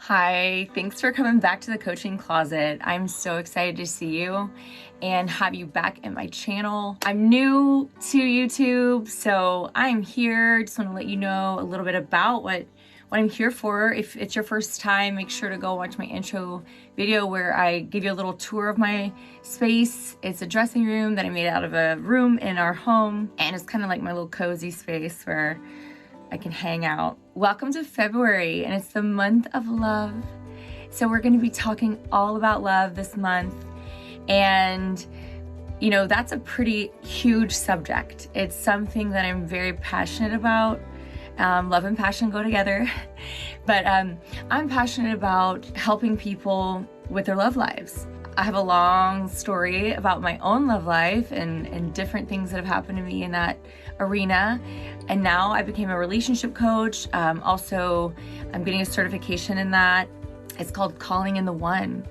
Hi, thanks for coming back to the coaching closet. I'm so excited to see you and have you back in my channel. I'm new to YouTube, so I'm here. Just want to let you know a little bit about what I'm here for. If it's your first time, make sure to go watch my intro video where I give you a little tour of my space. It's a dressing room that I made out of a room in our home, and it's kind of like my little cozy space where I can hang out. Welcome to February, and it's the month of love. So we're going to be talking all about love this month. And, you know, that's a pretty huge subject. It's something that I'm very passionate about. Love and passion go together. But I'm passionate about helping people with their love lives. I have a long story about my own love life and different things that have happened to me in that arena. And now I became a relationship coach. Also, I'm getting a certification in that. It's called Calling in the One.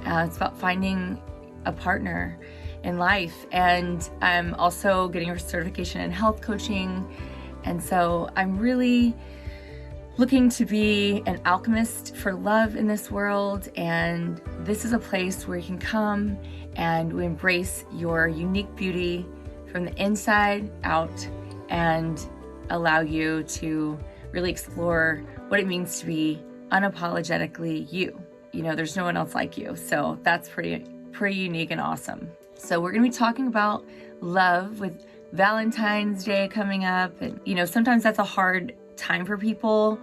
It's about finding a partner in life. And I'm also getting a certification in health coaching. And so I'm really looking to be an alchemist for love in this world, and this is a place where you can come and we embrace your unique beauty from the inside out and allow you to really explore what it means to be unapologetically you. You know, there's no one else like you, so that's pretty unique and awesome. So we're gonna be talking about love with Valentine's Day coming up, and you know, sometimes that's a hard time for people,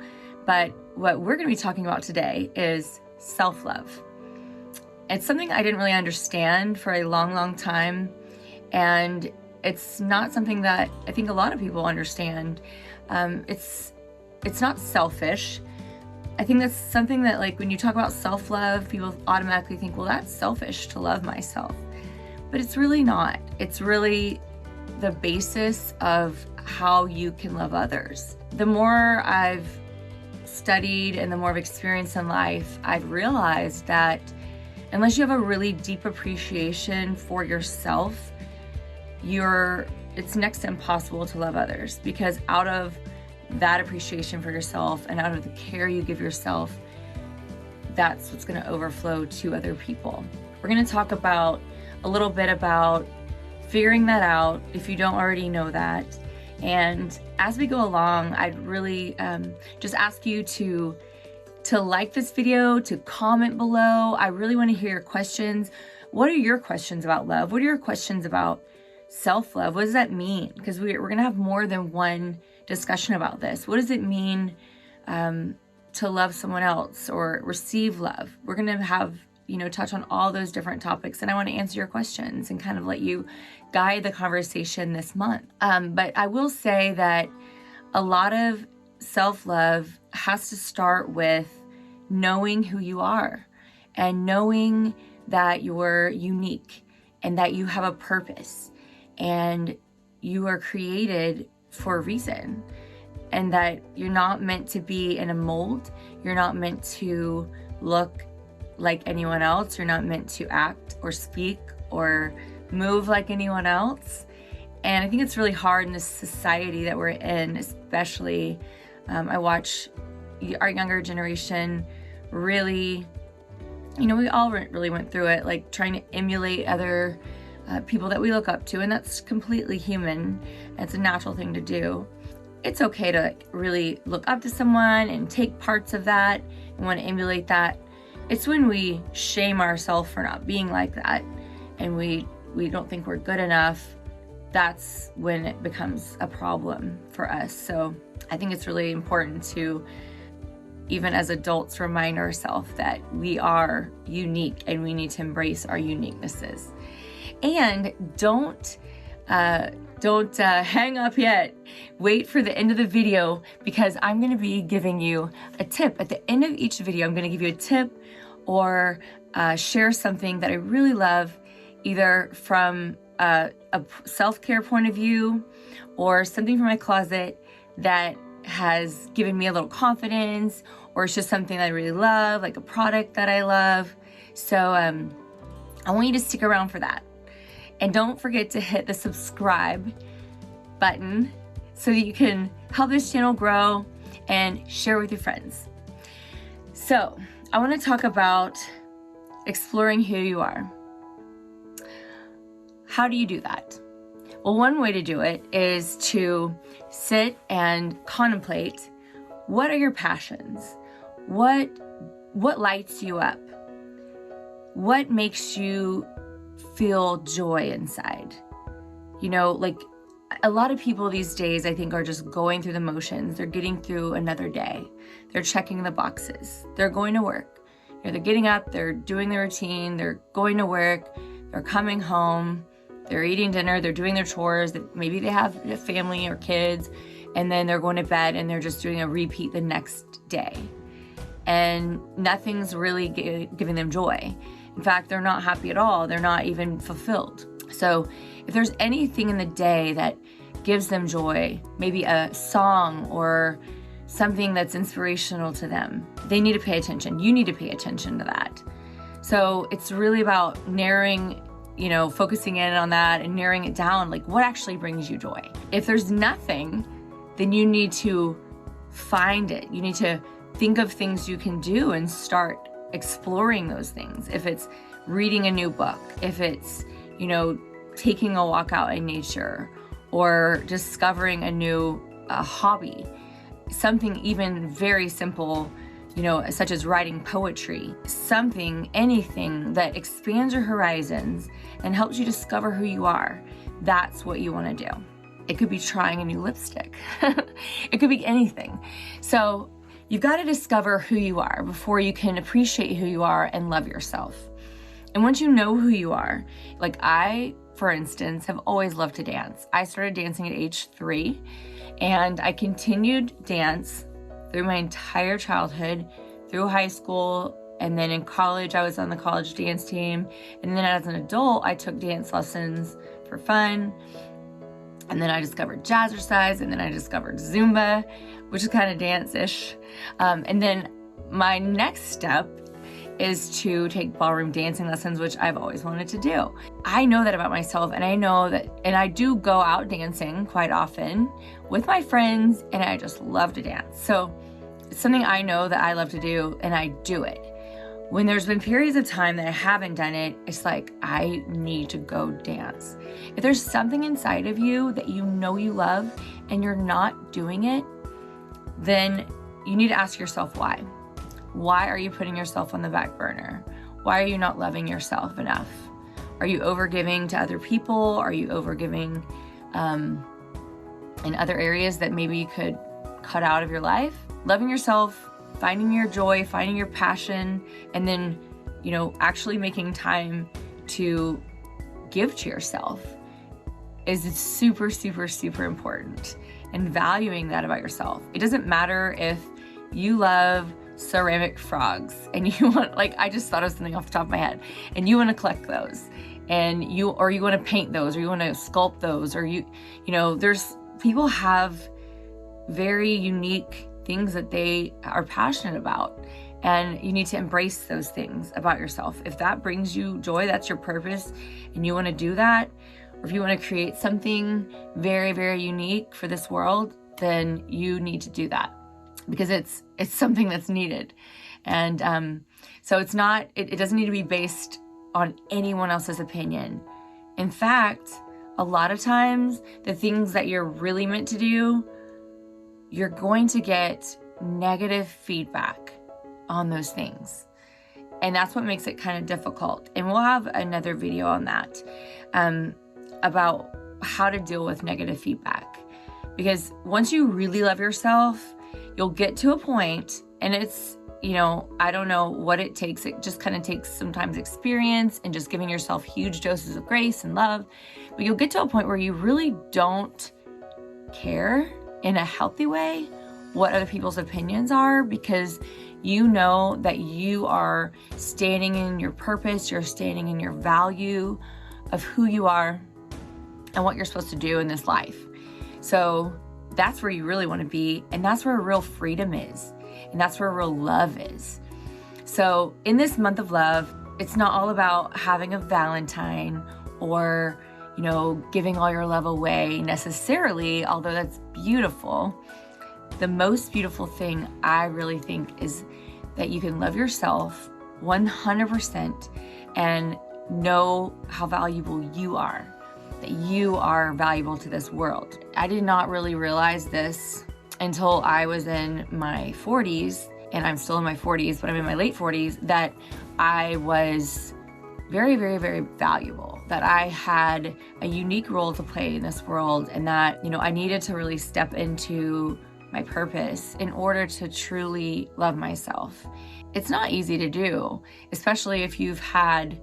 but what we're going to be talking about today is self-love. It's something I didn't really understand for a long time, and it's not something that I think a lot of people understand. It's not selfish. I think that's something that, like, when you talk about self-love, people automatically think, well, that's selfish to love myself, but it's really not. It's really the basis of how you can love others. The more I've studied and the more I've experienced in life, I've realized that unless you have a really deep appreciation for yourself, it's next to impossible to love others, because out of that appreciation for yourself and out of the care you give yourself, that's what's going to overflow to other people. We're going to talk about a little bit about figuring that out if you don't already know that. And as we go along, I'd really just ask you to like this video, to comment below. I really want to hear your questions. What are your questions about love? What are your questions about self-love? What does that mean? Because we're going to have more than one discussion about this. What does it mean to love someone else or receive love? We're going to have, you know, touch on all those different topics, and I want to answer your questions and kind of let you guide the conversation this month. But I will say that a lot of self-love has to start with knowing who you are and knowing that you're unique and that you have a purpose and you are created for a reason, and that you're not meant to be in a mold. You're not meant to look like anyone else. You're not meant to act or speak or move like anyone else. And I think it's really hard in this society that we're in, especially I watch our younger generation really, you know, we all really went through it, like trying to emulate other people that we look up to, and that's completely human. It's a natural thing to do. It's okay to really look up to someone and take parts of that and want to emulate that. It's when we shame ourselves for not being like that and we don't think we're good enough, that's when it becomes a problem for us. So I think it's really important to, even as adults, remind ourselves that we are unique and we need to embrace our uniquenesses. And don't hang up yet. Wait for the end of the video, because I'm going to be giving you a tip. At the end of each video, I'm going to give you a tip or share something that I really love, either from a self-care point of view or something from my closet that has given me a little confidence, or it's just something that I really love, like a product that I love. So I want you to stick around for that. And don't forget to hit the subscribe button so that you can help this channel grow and share with your friends. So I want to talk about exploring who you are. How do you do that? Well, one way to do it is to sit and contemplate, what are your passions? What lights you up? What makes you feel joy inside? You know, like a lot of people these days, I think, are just going through the motions. They're getting through another day. They're checking the boxes. They're going to work. You know, they're getting up, they're doing their routine, they're going to work, they're coming home, they're eating dinner, they're doing their chores. Maybe they have a family or kids, and then they're going to bed and they're just doing a repeat the next day. And nothing's really giving them joy. In fact, they're not happy at all. They're not even fulfilled. So if there's anything in the day that gives them joy, maybe a song or something that's inspirational to them, they need to pay attention. You need to pay attention to that. So it's really about narrowing, focusing in on that and narrowing it down, like what actually brings you joy. If there's nothing, then you need to find it. You need to think of things you can do and start exploring those things. If it's reading a new book, if it's, taking a walk out in nature, or discovering a new hobby, something even very simple, such as writing poetry, anything that expands your horizons and helps you discover who you are. That's what you want to do. It could be trying a new lipstick. It could be anything. So you've got to discover who you are before you can appreciate who you are and love yourself. And once you know who you are, like I, for instance, have always loved to dance. I started dancing at age 3, and I continued dance through my entire childhood, through high school, and then in college, I was on the college dance team. And then as an adult, I took dance lessons for fun. And then I discovered jazzercise, and then I discovered Zumba, which is kind of dance-ish. And then my next step is to take ballroom dancing lessons, which I've always wanted to do. I know that about myself, and I know that, and I do go out dancing quite often with my friends, and I just love to dance. So it's something I know that I love to do, and I do it. When there's been periods of time that I haven't done it, it's like, I need to go dance. If there's something inside of you that you know you love and you're not doing it, then you need to ask yourself why. Why are you putting yourself on the back burner? Why are you not loving yourself enough? Are you overgiving to other people? Are you overgiving in other areas that maybe you could cut out of your life? Loving yourself, finding your joy, finding your passion, and then, actually making time to give to yourself is super, super, super important. And valuing that about yourself. It doesn't matter if you love ceramic frogs and you want, I just thought of something off the top of my head, and you want to collect those, and you want to paint those, or you want to sculpt those, or there's people have very unique things that they are passionate about, and you need to embrace those things about yourself. If that brings you joy, that's your purpose, and you want to do that, or if you want to create something very, very unique for this world, then you need to do that, because it's something that's needed. And so it doesn't need to be based on anyone else's opinion. In fact, a lot of times the things that you're really meant to do, you're going to get negative feedback on those things. And that's what makes it kind of difficult. And we'll have another video on that, about how to deal with negative feedback. Because once you really love yourself, you'll get to a point, and it's, I don't know what it takes. It just kind of takes sometimes experience and just giving yourself huge doses of grace and love. But you'll get to a point where you really don't care in a healthy way what other people's opinions are, because you know that you are standing in your purpose, you're standing in your value of who you are and what you're supposed to do in this life. So that's where you really want to be, and that's where real freedom is, and that's where real love is. So in this month of love, it's not all about having a Valentine or, giving all your love away necessarily, although that's beautiful. The most beautiful thing I really think is that you can love yourself 100% and know how valuable you are, that you are valuable to this world. I did not really realize this until I was in my 40s, and I'm still in my 40s, but I'm in my late 40s, that I was very, very, very valuable, that I had a unique role to play in this world, and that, you know, I needed to really step into my purpose in order to truly love myself. It's not easy to do, especially if you've had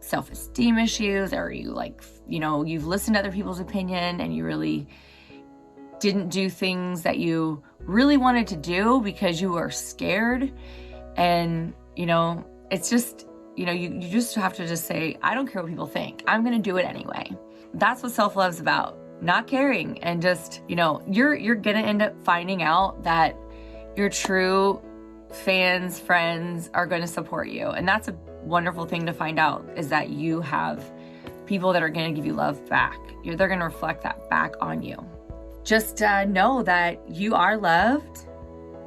self-esteem issues, or you've listened to other people's opinion and you really didn't do things that you really wanted to do because you were scared. And, it's just, you just have to just say, I don't care what people think. I'm going to do it anyway. That's what self-love's about. Not caring, and just, you're going to end up finding out that your true fans, friends are going to support you. And that's a wonderful thing to find out, is that you have people that are going to give you love back. They're going to reflect that back on you. Just know that you are loved.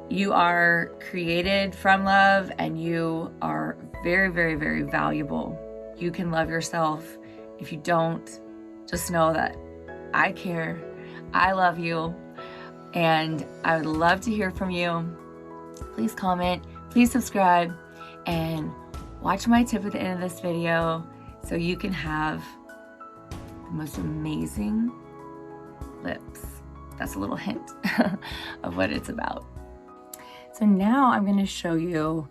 You are created from love, and you are very, very, very valuable. You can love yourself. If you don't, just know that I care. I love you. And I would love to hear from you. Please comment, please subscribe, and watch my tip at the end of this video so you can have the most amazing lips. That's a little hint of what it's about. So now I'm going to show you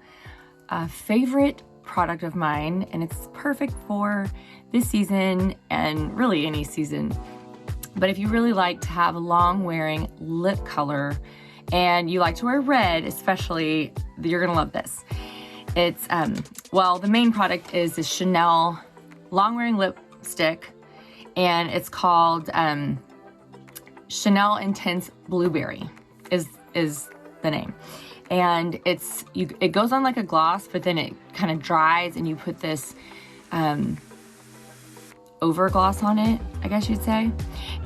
a favorite product of mine, and it's perfect for this season and really any season. But if you really like to have a long wearing lip color and you like to wear red especially, you're gonna love this. It's, the main product is the Chanel long wearing lipstick, and it's called Chanel Intense Blueberry is the name. And it goes on like a gloss, but then it kind of dries and you put this over gloss on it, I guess you'd say.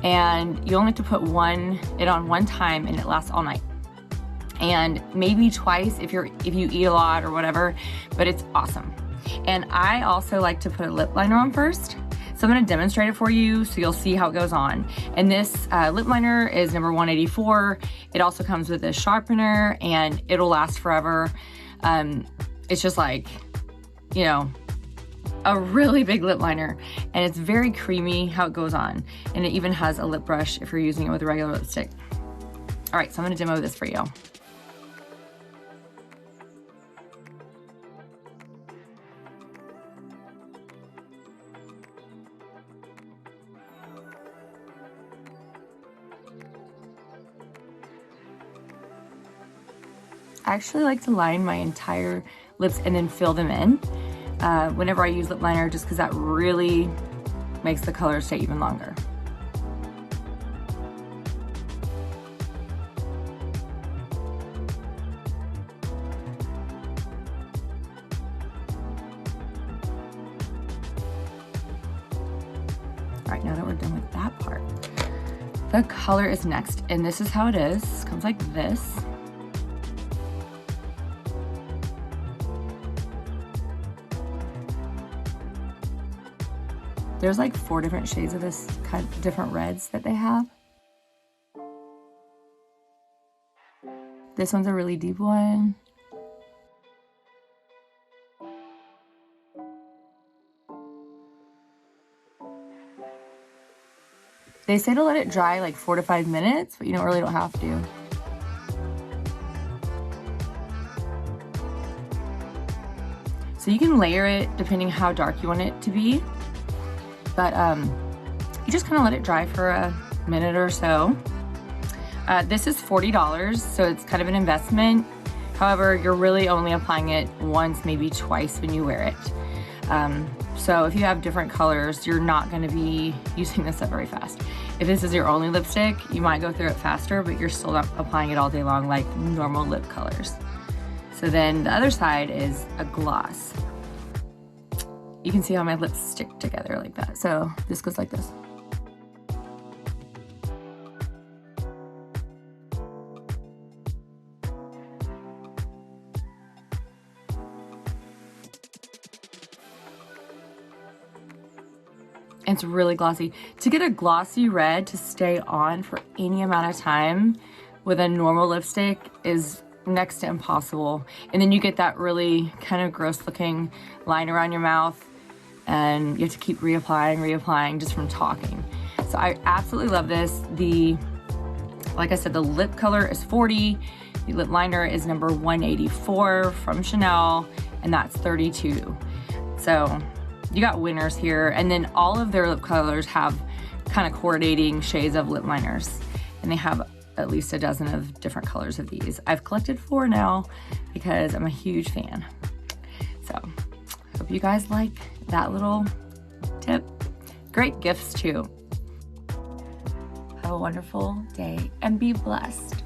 And you only have to put it on one time, and it lasts all night. And maybe twice if you eat a lot or whatever, but it's awesome. And I also like to put a lip liner on first. So I'm gonna demonstrate it for you so you'll see how it goes on. And this lip liner is number 184. It also comes with a sharpener, and it'll last forever. It's just like, a really big lip liner, and it's very creamy how it goes on. And it even has a lip brush if you're using it with a regular lipstick. All right, so I'm gonna demo this for you. I actually like to line my entire lips and then fill them in whenever I use lip liner, just because that really makes the color stay even longer. All right, now that we're done with that part, the color is next, and this is how it is. It comes like this. There's like 4 different shades of this kind of different reds that they have. This one's a really deep one. They say to let it dry like 4 to 5 minutes, but you really don't have to. So you can layer it depending how dark you want it to be. But you just kind of let it dry for a minute or so. This is $40, so it's kind of an investment. However, you're really only applying it once, maybe twice when you wear it. So if you have different colors, you're not going to be using this up very fast. If this is your only lipstick, you might go through it faster, but you're still not applying it all day long like normal lip colors. So then the other side is a gloss. You can see how my lips stick together like that. So this goes like this. It's really glossy. To get a glossy red to stay on for any amount of time with a normal lipstick is next to impossible. And then you get that really kind of gross looking line around your mouth, and you have to keep reapplying just from talking. So I absolutely love this. Like I said, the lip color is 40. The lip liner is number 184 from Chanel, and that's 32. So you got winners here. And then all of their lip colors have kind of coordinating shades of lip liners, and they have at least a dozen of different colors of these. I've collected 4 now because I'm a huge fan. So hope you guys like that little tip. Great gifts too. Have a wonderful day and be blessed.